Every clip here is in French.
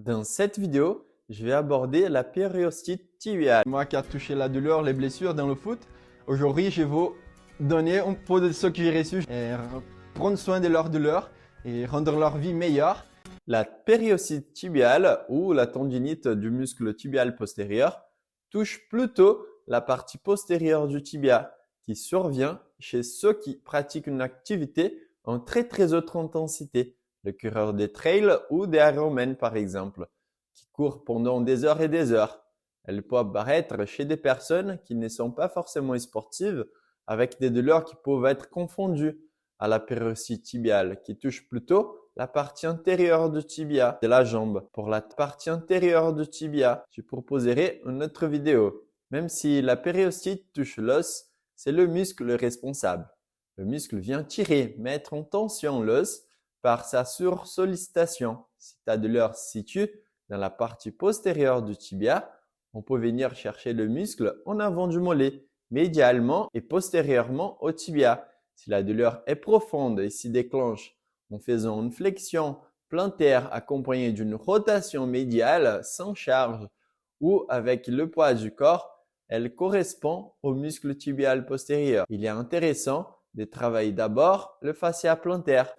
Dans cette vidéo, je vais aborder la périostite tibiale. Moi qui a touché la douleur, les blessures dans le foot, aujourd'hui je vais vous donner un peu de ce que j'ai reçu et prendre soin de leur douleur et rendre leur vie meilleure. La périostite tibiale ou la tendinite du muscle tibial postérieur touche plutôt la partie postérieure du tibia qui survient chez ceux qui pratiquent une activité en très haute intensité, le coureur des trails ou des Ironman par exemple, qui courent pendant des heures et des heures. Elle peut apparaître chez des personnes qui ne sont pas forcément sportives avec des douleurs qui peuvent être confondues à la périostite tibiale qui touche plutôt la partie antérieure du tibia de la jambe. Pour la partie antérieure du tibia, je proposerai une autre vidéo. Même si la périostite touche l'os, c'est le muscle responsable. Le muscle vient tirer, mettre en tension l'os par sa sursollicitation. Si ta douleur se situe dans la partie postérieure du tibia, on peut venir chercher le muscle en avant du mollet, médialement et postérieurement au tibia. Si la douleur est profonde et s'y déclenche en faisant une flexion plantaire accompagnée d'une rotation médiale sans charge ou avec le poids du corps, elle correspond au muscle tibial postérieur. Il est intéressant de travailler d'abord le fascia plantaire.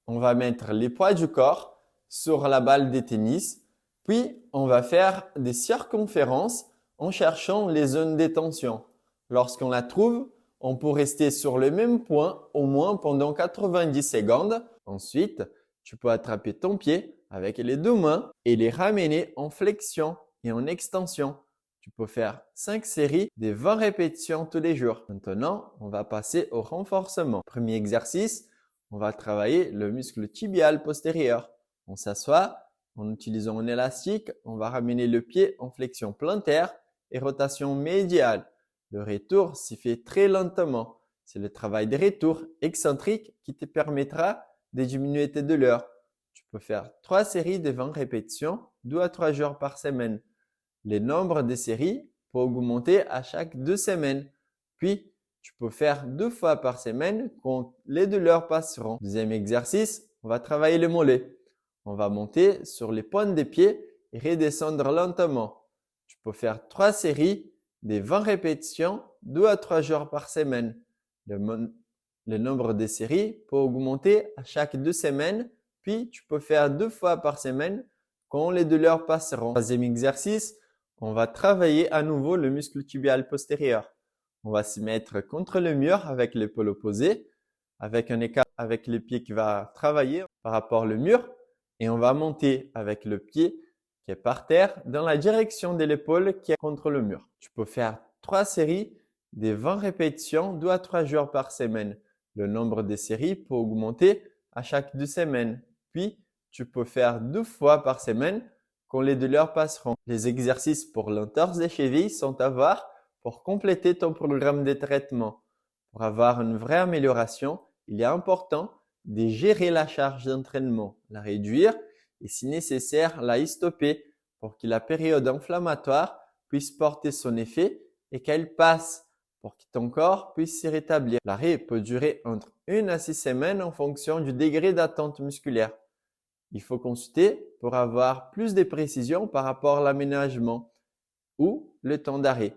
On va mettre les poids du corps sur la balle de tennis, puis on va faire des circonférences en cherchant les zones de tension. Lorsqu'on la trouve, on peut rester sur le même point au moins pendant 90 secondes. Ensuite, tu peux attraper ton pied avec les deux mains et les ramener en flexion et en extension. Tu peux faire 5 séries de 20 répétitions tous les jours. Maintenant, on va passer au renforcement. Premier exercice, on va travailler le muscle tibial postérieur. On s'assoit, en utilisant un élastique, on va ramener le pied en flexion plantaire et rotation médiale. Le retour s'y fait très lentement. C'est le travail de retour excentrique qui te permettra de diminuer tes douleurs. Tu peux faire 3 séries de 20 répétitions, 2 à 3 jours par semaine. Le nombre de séries peut augmenter à chaque 2 semaines. Puis, tu peux faire 2 fois par semaine quand les douleurs passeront. Deuxième exercice, on va travailler le mollet. On va monter sur les pointes des pieds et redescendre lentement. Tu peux faire 3 séries de 20 répétitions, 2 à 3 jours par semaine. Le nombre de séries peut augmenter à chaque 2 semaines. Puis, tu peux faire 2 fois par semaine quand les douleurs passeront. Troisième exercice, on va travailler à nouveau le muscle tibial postérieur. On va se mettre contre le mur avec l'épaule opposée, avec un écart avec le pied qui va travailler par rapport au mur. Et on va monter avec le pied qui est par terre dans la direction de l'épaule qui est contre le mur. Tu peux faire 3 séries de 20 répétitions, 2 à 3 jours par semaine. Le nombre de séries peut augmenter à chaque 2 semaines. Puis, tu peux faire 2 fois par semaine quand les douleurs passeront. Les exercices pour l'entorse des chevilles sont à voir pour compléter ton programme de traitement. Pour avoir une vraie amélioration, il est important de gérer la charge d'entraînement, la réduire et si nécessaire, la stopper pour que la période inflammatoire puisse porter son effet et qu'elle passe pour que ton corps puisse se rétablir. L'arrêt peut durer entre 1 à 6 semaines en fonction du degré d'attente musculaire. Il faut consulter pour avoir plus de précisions par rapport à l'aménagement ou le temps d'arrêt.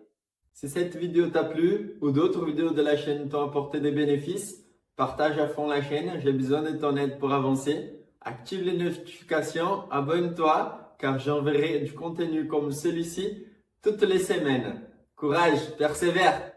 Si cette vidéo t'a plu ou d'autres vidéos de la chaîne t'ont apporté des bénéfices, partage à fond la chaîne, j'ai besoin de ton aide pour avancer. Active les notifications, abonne-toi car j'enverrai du contenu comme celui-ci toutes les semaines. Courage, persévère!